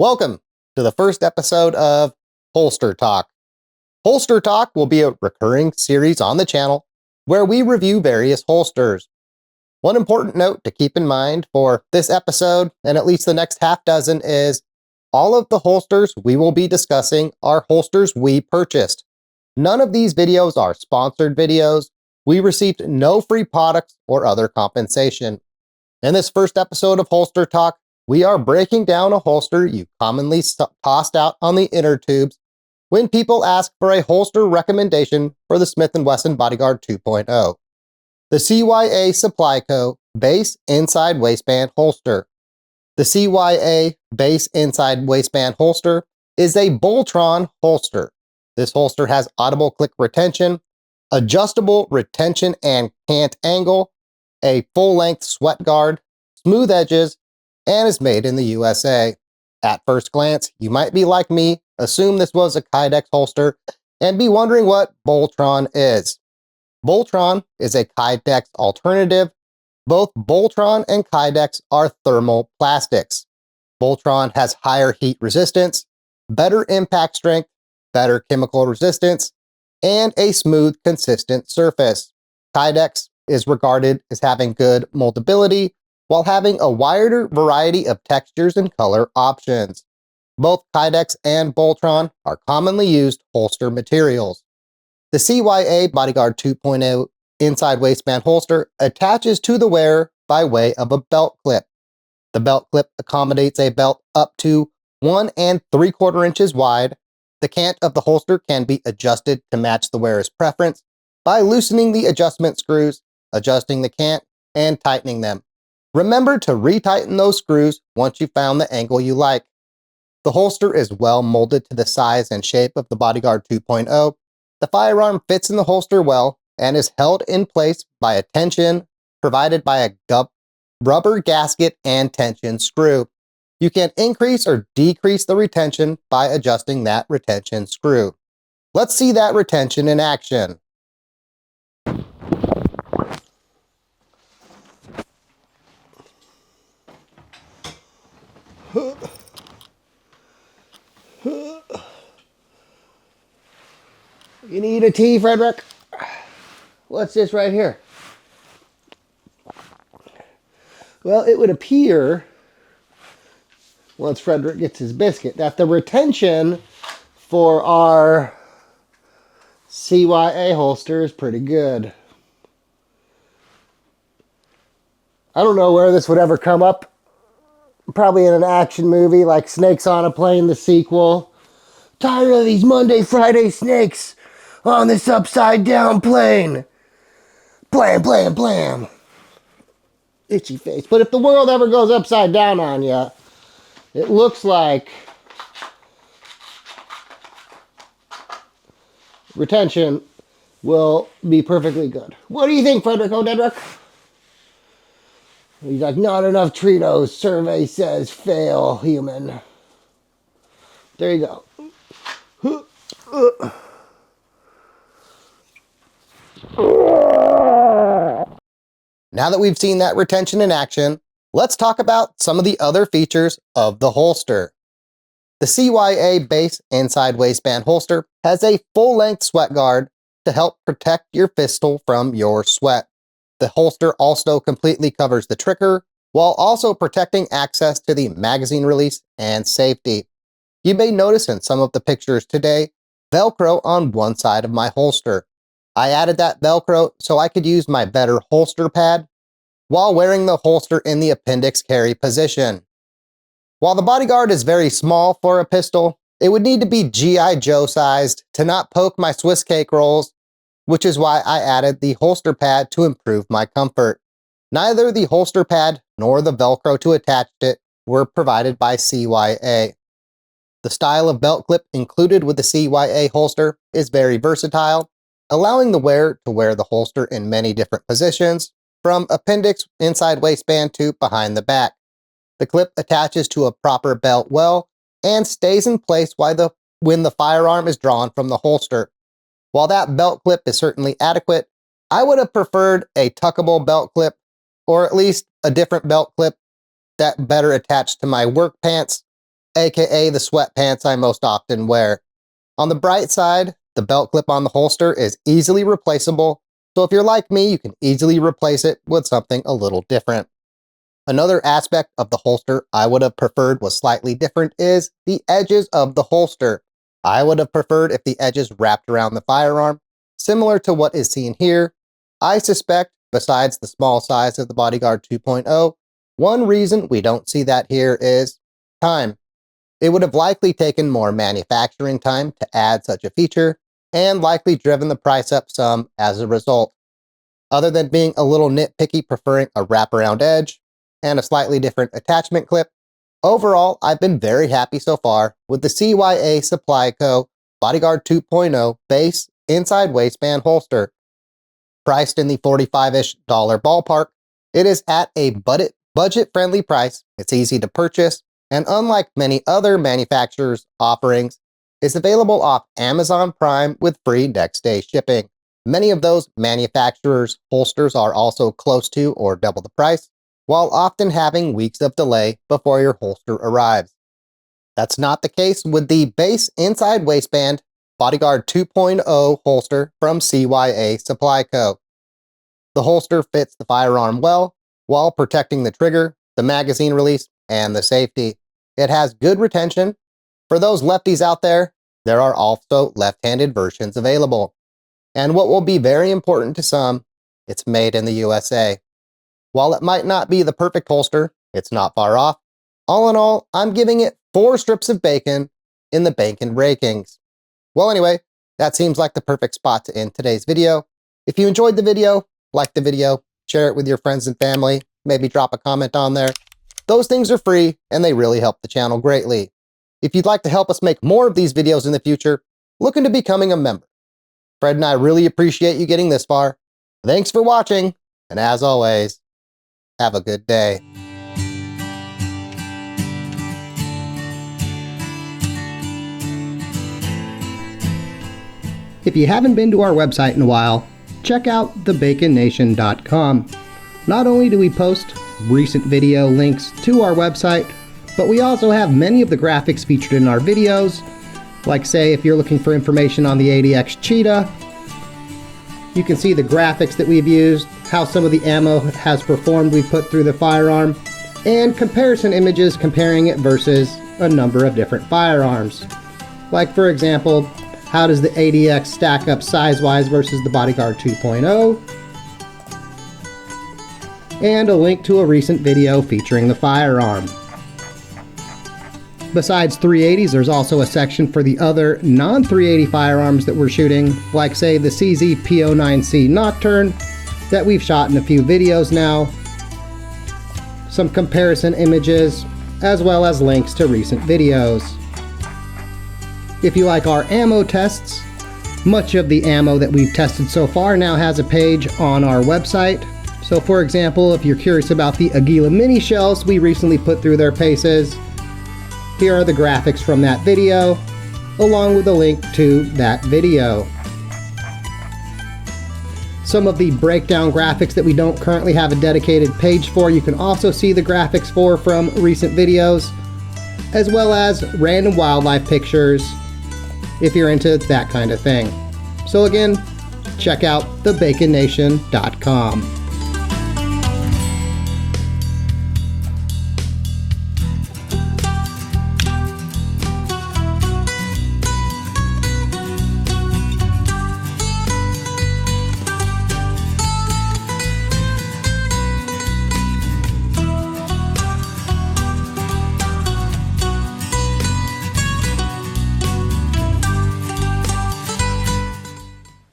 Welcome to the first episode of Holster Talk. Holster Talk will be a recurring series on the channel where we review various holsters. One important note to keep in mind for this episode and at least the next half dozen is all of the holsters we will be discussing are holsters we purchased. None of these videos are sponsored videos. We received no free products or other compensation. In this first episode of Holster Talk, we are breaking down a holster you commonly tossed out on the inner tubes when people ask for a holster recommendation for the Smith & Wesson Bodyguard 2.0. The CYA Supply Co. Base Inside Waistband Holster. The CYA Base Inside Waistband Holster is a Boltron holster. This holster has audible click retention, adjustable retention and cant angle, a full-length sweat guard, smooth edges, and is made in the USA. At first glance, you might be like me, assume this was a Kydex holster, and be wondering what Boltron is. Boltron is a Kydex alternative. Both Boltron and Kydex are thermal plastics. Boltron has higher heat resistance, better impact strength, better chemical resistance, and a smooth, consistent surface. Kydex is regarded as having good moldability while having a wider variety of textures and color options. Both Kydex and Boltron are commonly used holster materials. The CYA Bodyguard 2.0 inside waistband holster attaches to the wearer by way of a belt clip. The belt clip accommodates a belt up to 1 3/4 inches wide. The cant of the holster can be adjusted to match the wearer's preference by loosening the adjustment screws, adjusting the cant, and tightening them. Remember to retighten those screws once you've found the angle you like. The holster is well molded to the size and shape of the Bodyguard 2.0. The firearm fits in the holster well and is held in place by a tension provided by a rubber gasket and tension screw. You can increase or decrease the retention by adjusting that retention screw. Let's see that retention in action. You need a tea, Frederick? What's this right here? Well, it would appear, once Frederick gets his biscuit, that the retention for our CYA holster is pretty good. I don't know where this would ever come up. Probably in an action movie like Snakes on a Plane, the sequel. Tired of these Monday, Friday snakes on this upside down plane. Blam, blam, blam. Itchy face. But if the world ever goes upside down on you, it looks like retention will be perfectly good. What do you think, Frederick O'Dedrick? He's like, not enough Tritos. Survey says fail, human. There you go. Now that we've seen that retention in action, let's talk about some of the other features of the holster. The CYA Base Inside Waistband holster has a full-length sweat guard to help protect your pistol from your sweat. The holster also completely covers the trigger while also protecting access to the magazine release and safety. You may notice in some of the pictures today, Velcro on one side of my holster. I added that Velcro so I could use my better holster pad while wearing the holster in the appendix carry position. While the Bodyguard is very small for a pistol, it would need to be G.I. Joe sized to not poke my Swiss cake rolls, which is why I added the holster pad to improve my comfort. Neither the holster pad nor the Velcro to attach it were provided by CYA. The style of belt clip included with the CYA holster is very versatile, allowing the wearer to wear the holster in many different positions, from appendix inside waistband to behind the back. The clip attaches to a proper belt well and stays in place when the firearm is drawn from the holster. While that belt clip is certainly adequate, I would have preferred a tuckable belt clip, or at least a different belt clip that better attached to my work pants aka the sweatpants I most often wear. On the bright side, the belt clip on the holster is easily replaceable, so if you're like me, you can easily replace it with something a little different. Another aspect of the holster I would have preferred was slightly different is the edges of the holster. I would have preferred if the edges wrapped around the firearm, similar to what is seen here. I suspect, besides the small size of the Bodyguard 2.0, one reason we don't see that here is time. It would have likely taken more manufacturing time to add such a feature, and likely driven the price up some as a result. Other than being a little nitpicky preferring a wraparound edge and a slightly different attachment clip, overall I've been very happy so far with the CYA Supply Co. Bodyguard 2.0 base inside waistband holster. Priced in the $45-ish ballpark, it is at a budget-friendly price, it's easy to purchase, and unlike many other manufacturers' offerings, is available off Amazon Prime with free next-day shipping. Many of those manufacturers' holsters are also close to or double the price, while often having weeks of delay before your holster arrives. That's not the case with the base inside waistband Bodyguard 2.0 holster from CYA Supply Co. The holster fits the firearm well, while protecting the trigger, the magazine release, and the safety. It has good retention. For those lefties out there, there are also left-handed versions available. And what will be very important to some, it's made in the USA. While it might not be the perfect holster, it's not far off. All in all, I'm giving it 4 strips of bacon in the bacon rankings. Well anyway, that seems like the perfect spot to end today's video. If you enjoyed the video, like the video, share it with your friends and family, maybe drop a comment on there. Those things are free and they really help the channel greatly. If you'd like to help us make more of these videos in the future, look into becoming a member. Fred and I really appreciate you getting this far. Thanks for watching, and as always, have a good day. If you haven't been to our website in a while, check out TheBaconNation.com. Not only do we post recent video links to our website, but we also have many of the graphics featured in our videos. Like say, if you're looking for information on the ADX Cheetah, you can see the graphics that we've used, how some of the ammo has performed we've put through the firearm, and comparison images comparing it versus a number of different firearms. Like for example, how does the ADX stack up size-wise versus the Bodyguard 2.0? And a link to a recent video featuring the firearm. Besides 380s, there's also a section for the other non-380 firearms that we're shooting, like say the CZ P09C Nocturne that we've shot in a few videos now, some comparison images, as well as links to recent videos. If you like our ammo tests, much of the ammo that we've tested so far now has a page on our website. So for example, if you're curious about the Aguila mini shells we recently put through their paces, here are the graphics from that video, along with a link to that video. Some of the breakdown graphics that we don't currently have a dedicated page for, you can also see the graphics for from recent videos, as well as random wildlife pictures, if you're into that kind of thing. So again, check out TheBaconNation.com.